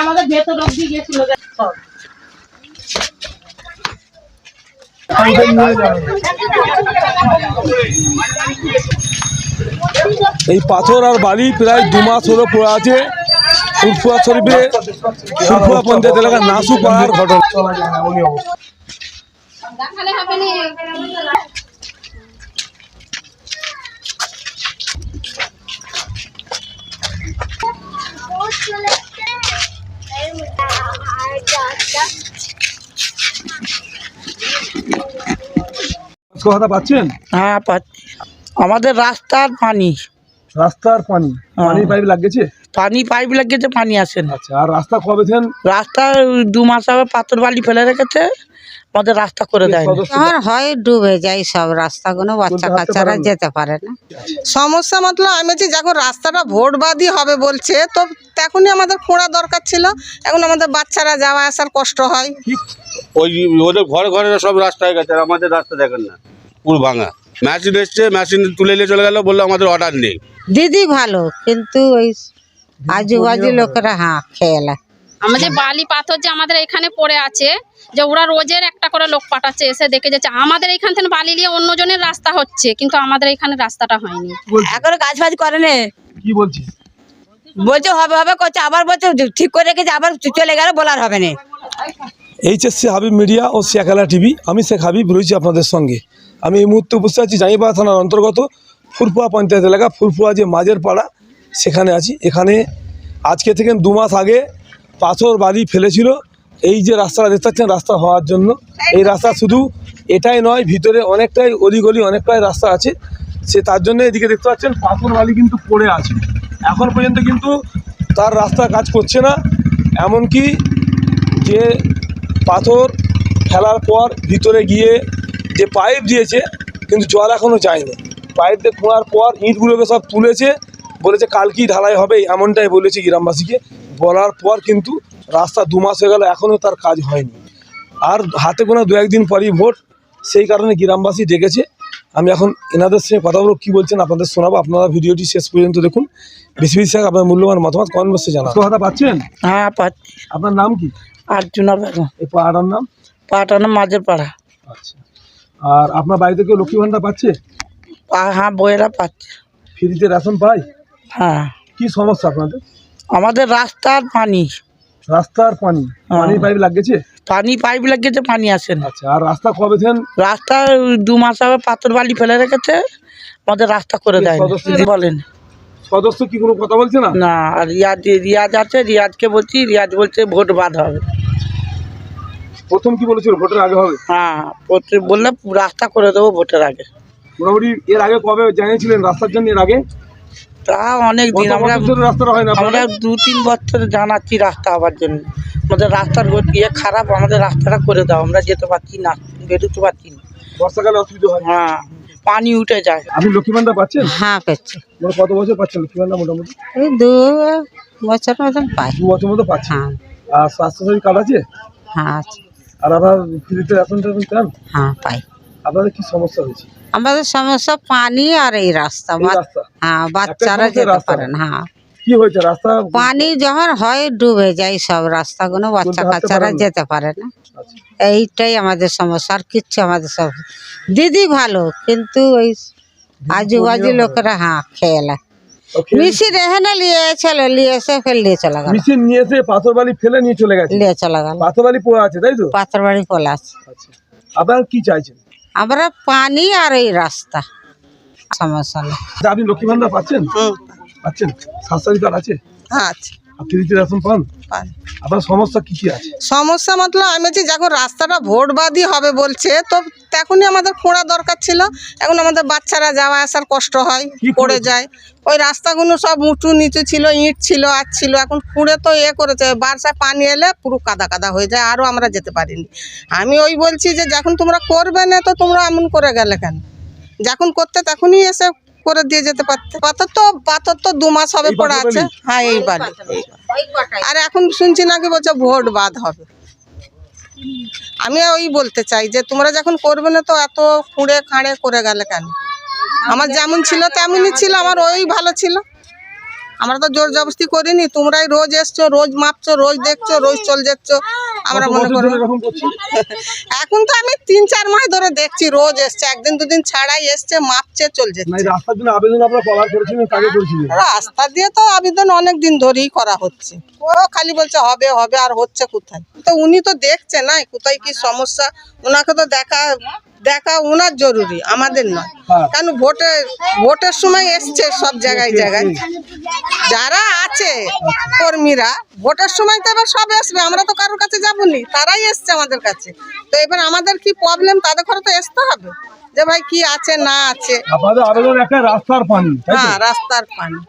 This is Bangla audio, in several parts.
আমাদের ভেতর অব্দি গিয়েছিল। এই পাথর আর বালি প্রায় 2 মাস হলো পড়ে আছে ফুরফুরা শরীফে, ফুরফুরা পঞ্চায়েত এলাকার নাসু পাড়ার ঘটনা। কথা পাচ্ছেন? হ্যাঁ পাচ্ছি। আমাদের রাস্তার পানি, রাস্তার পানি, পানির পাইপ লাগিয়েছে? পানি পাইপ লাগিয়েছে, পানি আসে না। আচ্ছা, আর রাস্তা কবে দেন? রাস্তা 2 মাস আগে পাথর বালি ফেলে রেখেছে, আমাদের রাস্তা করে দেয়। আর হয় ডুবে যায় সব রাস্তাগুলো, বাচ্চা কাচ্চারা যেতে পারে না। সমস্যা মতলব আমি বলছি যখন রাস্তাটা ভোটবাদী হবে বলছে, তো তখনই আমাদের খোঁড়া দরকার ছিল। এখন আমাদের বাচ্চারা যাওয়া আসার কষ্ট হয়। ওই ওদের ঘরে ঘরে সব রাস্তায় গেছে, আর আমাদের রাস্তা দেখেন না, পুরো ভাঙা। মেশিন এসছে, মেশিন তুলে নিয়ে চলে গেল, বললো আমাদের অর্ডার নেই। দিদি ভালো, কিন্তু ওই আজুবাজু লোকেরা খেয়ালা। আমাদের বালি পাথর যে আমাদের এখানে পড়ে আছে, যে ওরা রোজের একটা করে লোক পাঠাচ্ছে, এসে দেখে যাচ্ছে। আমাদের এইখান থেকে বালি নিয়ে অন্যজনের রাস্তা হচ্ছে, কিন্তু আমাদের এখানে রাস্তাটা হয়নি। এখনো কাজ ফাজ করে না। কি বলছি? বলছে হবে হবে করছে, আবার বলছে ঠিক করে রেখেছে, আবার চলে গেল, বলার হবে না। এইচএসসি হাবিব মিডিয়া ও শেখালা টিভি, আমি শেখ হাবিব রয়েছি আপনাদের সঙ্গে। আমি এই মুহূর্তে উপস্থিত আছি জাঙ্গিপাড়া থানার অন্তর্গত ফুরফুরা পঞ্চায়েত এলাকা, ফুরফুরা যে মাঝের পাড়া, সেখানে আছি। এখানে আজকে থেকে 2 মাস আগে পাথর বালি ফেলেছিল এই যে রাস্তাটা দেখতে পাচ্ছেন, রাস্তা হওয়ার জন্য। এই রাস্তা শুধু এটাই নয়, ভিতরে অনেকটাই অলিগলি অনেকটাই রাস্তা আছে, সে তার জন্য এদিকে দেখতে পাচ্ছেন পাথর বালি কিন্তু পড়ে আছে। এখন পর্যন্ত কিন্তু তার রাস্তা কাজ করছে না। এমনকি যে পাথর ফেলার পর ভিতরে গিয়ে যে পাইপ দিয়েছে, কিন্তু জল এখনও যায়নি। পাইপ দিয়ে খোঁড়ার পর ইঁটগুলোকে সব তুলেছে, বলেছে কালকেই ঢালাই হবে, এমনটাই বলেছে গ্রামবাসীকে। বলার পর কিন্তু রাস্তা 2 মাস হয়ে গেল, এখনও তার কাজ হয়নি। আর হাতে গোনা 2-1 দিন পরই ভোট, সেই কারণে গ্রামবাসী ডেকেছে। আমি এখন এনাদের সঙ্গে কথা বলবো, কী বলছেন আপনাদের শোনাবো। আপনারা ভিডিওটি শেষ পর্যন্ত দেখুন। বেশি বেশি আপনার মূল্যবান মতামত কমেন্ট বক্সে জানান। কথা পাচ্ছেন? হ্যাঁ পাচ্ছি। আপনার নাম কি? আর্জুনা বেগম। এই পাড়াটার নাম? পাটার নাম মাঝের পাড়া। আচ্ছা, আর আপনার বাড়িতে কেউ লক্ষ্মী ভাণ্ডার পাচ্ছে? হ্যাঁ বইয়েরা পাচ্ছে। ফ্রিতে রেশন পায়? হ্যাঁ। কি সমস্যা আপনাদের? আমাদের রাস্তার পানি, রাস্তার পানি, পানির পাইপ লাগিয়েছে? পানি পাইপ লাগিয়েছে, পানি আসে না। আচ্ছা, আর রাস্তা কবে দেন? রাস্তা 2 মাস আগে পাথর বালি ফেলে রেখেছে, আমাদের রাস্তা করে দেয়। বলেন সদস্য কি কোনো কথা বলছে না? না, আর রিয়াজ আছে, রিয়াজকে বলছি, রিয়াজ বলছে ভোট বাদ হবে। প্রথম কি বলেছিল ভোটের আগে হবে? হ্যাঁ, বললে রাস্তা করে দেবো ভোটের আগে। মোটামুটি এর আগে কবে জানিয়েছিলেন রাস্তার জন্য? এর আগে তা অনেক দিন, রাস্তাটা হয় না। আমরা 2-3 বছর জানাচ্ছি রাস্তা হওয়ার জন্য। আমাদের রাস্তার ইয়ে খারাপ, আমাদের রাস্তাটা করে দাও, আমরা যেতে পারছি না, বেরোতে পারছি না। বর্ষাকালে অসুবিধা হয়? হ্যাঁ, পানি উঠে যায়। আপনি লক্ষ্মী ভাণ্ডার পাচ্ছেন? হ্যাঁ পাচ্ছি। কত বছর পাচ্ছেন লক্ষ্মী ভাণ্ডার? মোটামুটি এই 2 বছর মতন পাই। 2 বছর মতো পাচ্ছেন। হ্যাঁ আর স্বাস্থ্যসাথী কার্ড আছে? হ্যাঁ আছে। আর আপনার ফ্রিতে রেশন পান? হ্যাঁ পাই। আপনাদের কি সমস্যা হয়েছে? আমাদের সমস্যা পানি আর এই রাস্তা। হ্যাঁ, বাচ্চারা যেতে পারে না। হ্যাঁ, কি হয়েছে? রাস্তা পানি যখন হয় ডুবে যায় সব রাস্তাগুলো, বাচ্চা কাচ্চারা যেতে পারে না। এইটাই আমাদের সমস্যা, আর কিচ্ছু আমাদের সব। দিদি ভালো, কিন্তু ওই আজুবাজু লোকেরা খেয়ালা। মিশি রেহে না লিয়ে চলো, নিয়ে এসে ফেল দিয়ে চলে গেল। মেশিন নিয়ে এসে পাথর বালি ফেলে নিয়ে চলে গেছে। নিয়ে চলে গেল। পাথর বালি পড়ে আছে, তাই তো? পাথর বাড়ি পলা আছে। আচ্ছা, আপনারা কি চাইছেন? আমরা পানি আর এই রাস্তা সমস্যা নেই। আপনি লক্ষ্মী ভাণ্ডার পাচ্ছেন? পাচ্ছেন? স্বাস্থ্যসাথী কার্ড আছে? হ্যাঁ আছে। ফ্রিতে রেশন পান? আপনার সমস্যা কি কি আছে? সমস্যা মতলব আমি বলছি যখন রাস্তাটা ভোটবাদী হবে বলছে, তো তখনই আমাদের খোঁড়া দরকার ছিল। এখন আমাদের বাচ্চারা যাওয়া আসার কষ্ট হয়, পড়ে যায়। ওই রাস্তাগুলো সব উঁচু নিচু ছিল, ইট ছিল আর ছিল। এখন খুঁড়ে তো করেছে, বর্ষায় পানি এলে পুরো কাদা কাদা হয়ে যায়, আরও আমরা যেতে পারিনি। আমি ওই বলছি যে যখন তোমরা করবে না, তো তোমরা এমন করে গেলে কেন? যখন করতে তখনই এসে করে দিয়ে যেতে পারতে। পাথর তো 2 মাস হবে পড়ে আছে। হ্যাঁ, এই বাড়ি। আর এখন শুনছি নাকি বলছে ভোট বাদ হবে। আমি ওই বলতে চাই যে তোমরা যখন করবে না, তো এত খুঁড়ে খাঁড়ে করে গেলে কেন? আমার যেমন ছিল তেমনই ছিল, আমার ওই ভালো ছিল। আমরা তো জোর জবরদস্তি করিনি, তোমরাই রোজ এসছো, রোজ মাপছো, রোজ দেখছো, রোজ চল যাচ্ছ। আমরা মনে করি এরকম করছি এখন তো আমি 3-4 মাস ধরে দেখছি, রোজ এসছে, একদিন দুদিন ছাড়াই এসছে, মাপছে, চল না, এই যাচ্ছে। রাস্তার জন্য আবেদন আপনারা কবার করেছিলেন, কাকে করেছিলেন? রাস্তা দিয়ে তো আবেদন অনেক দিন ধরেই করা হচ্ছে, ও খালি বলছে হবে হবে, আর হচ্ছে কোথায়? তো উনি তো দেখছে না কোথায় কি সমস্যা, ওনাকে তো দেখা ওনার জরুরি, আমাদের নয়। হ্যাঁ। কারণ ভোটের সময় এসছে সব জায়গায় জায়গায়, যারা আছে কর্মীরা ভোটের সময় তো এবার সব আসবে, আমরা তো কারোর কাছে যাবনি, তারাই এসছে আমাদের কাছে। তো এবার আমাদের কি প্রবলেম, তাদের ঘরে তো আসতে হবে যে ভাই কি আছে না আছে। আপনাদের আবেদন একটা রাস্তার পানি, তাই তো? হ্যাঁ, রাস্তার পানি।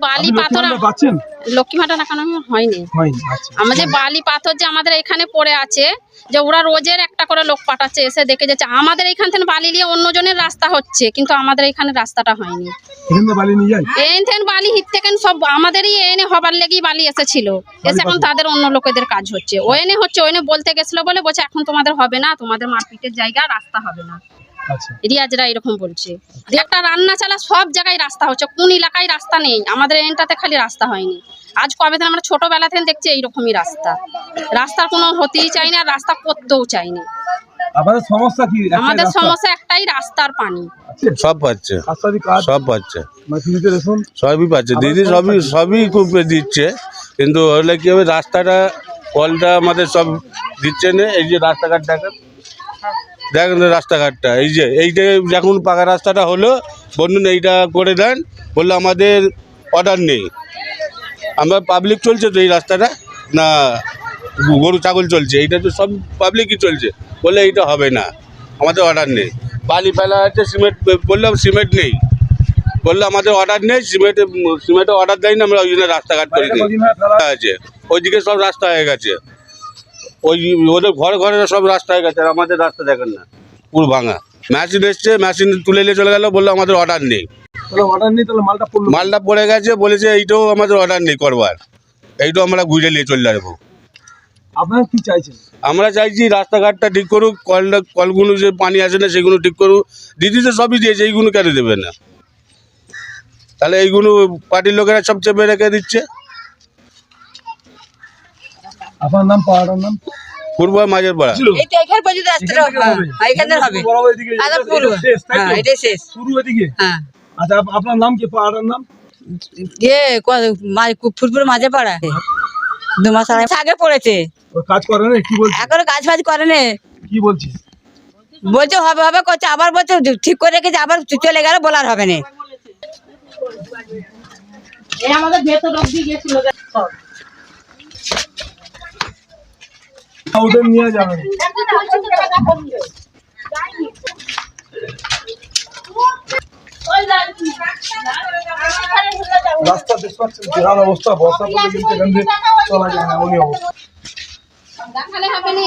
বালি আপনি পাথর লক্ষ্মীভাণ্ডার পাচ্ছেন? লক্ষ্মী ভাণ্ডার এখনো হয়নি। হয়নি, আচ্ছা। আমাদের বালি পাথর যে আমাদের এখানে পড়ে আছে, যে ওরা রোজের একটা করে লোক পাঠাচ্ছে, এসে দেখে যাচ্ছে আমাদের এখান থেকে বালি নিয়ে অন্যজনের রাস্তা হচ্ছে, কিন্তু আমাদের এখানে রাস্তাটা হয়নি। এখানে বালি নিয়ে যায়? এন থেকে বালি হিট থেকে সব আমাদেরই এনে হবার লেগেই বালি এসেছিল, এসে এখন তাদের অন্য লোকেদের কাজ হচ্ছে, ওএনে হচ্ছে, ওএনে বলতে গেছিল বলে বলছে এখন তোমাদের হবে না, তোমাদের মারপিটের জায়গা, রাস্তা হবে না। আচ্ছা। রিয়াজরা এরকম বলছে। একটা রান্না চালা সব জায়গায় রাস্তা হচ্ছে, কোন এলাকায় রাস্তা নেই, আমাদের এনটাতে খালি রাস্তা হয়নি। আজ কবে থেকে আমরা ছোটবেলা থেকে দেখছি এইরকমই রাস্তা, রাস্তার কোনো হতেই চাই না, রাস্তা করতেও চাইনি। আপনাদের সমস্যা কি? একটাই আমাদের রাস্তা? সমস্যা একটাই, রাস্তার পানি। সব পাচ্ছে, রাস্তারই কাজ, সব পাচ্ছে, মানে ফ্রিতে রেশন, সবই পাচ্ছে দিদি, সবই খুব দিচ্ছে, কিন্তু হলে কি হবে, রাস্তাটা কলটা আমাদের সব দিচ্ছে না। এই যে রাস্তাঘাট দেখেন রাস্তাঘাটটা, এইটা যখন পাকা রাস্তাটা হলো বলুন এইটা করে দেন, বললো আমাদের অর্ডার নেই। আমরা পাবলিক চলছে তো এই রাস্তাটা, না গরু ছাগল চলছে, এইটা তো সব পাবলিকই চলছে, বললে এইটা হবে না, আমাদের অর্ডার নেই। বালি ফেলা আছে, সিমেন্ট বললাম সিমেন্ট নেই, বললো আমাদের অর্ডার নেই, সিমেন্টের অর্ডার দেয়নি, আমরা ওই জন্য রাস্তাঘাট করে দিই আছে। ওইদিকে সব রাস্তা হয়ে গেছে, ওদের ঘরে ঘরে সব রাস্তা হয়ে গেছে, আর আমাদের রাস্তা দেখেন না, পুরো ভাঙা। মেশিন এসছে, মেশিন তুলে নিয়ে চলে গেল, বললো আমাদের অর্ডার নেই। তাহলে অর্ডার নেই, তাহলে মালটা পড়লো। মালটা পড়ে গেছে, বলেছে এইটাও আমাদের অর্ডার নেই করবার, এইটাও আমরা ঘুরে নিয়ে চলে যাবো। আপনারা কি চাইছেন? আমরা চাইছি রাস্তাঘাটটা ঠিক করুক, কলগুলো যে পানি আসে না সেগুলো ঠিক করুক। দিদি তো সবই দিয়েছে, এইগুলো কেন দেবে না? তাহলে এইগুলো পার্টির লোকেরা সব চেপে রেখে দিচ্ছে। আপনার নাম, পাড়ার নাম? পূর্ব মাঝের পাড়া। এই তো এখানে পর্যন্ত রাস্তাটা এখানে হবে, বরাবর এদিকে, আদা এটা পুরো, শেষ, তাই হ্যাঁ তো? এটা শেষ, শুরু এদিকে? হ্যাঁ। আচ্ছা, আপনার নাম কি, পাড়ার নাম? ফুটপুর মাঝে পাড়া, 2 মাস আগে পড়েছে, ওই কাজ করে না, কি বলছে? এখনো কাজ ফাজ করে না, কি বলছি? বলছে হবে হবে করছে, আবার বলছে ঠিক করে রেখেছে, আবার চলে গেল, বলার হবে না। এই আমাদের ভেতর অব্দি গেছিল সব। ওদের নিয়ে যাবেন। রাস্তা দেখতে পাচ্ছেন বিরাট অবস্থা, বর্ষা পড়লে কিন্তু এখান দিয়ে চলা যায় না, এমনই অবস্থা। দেখালে হবে না।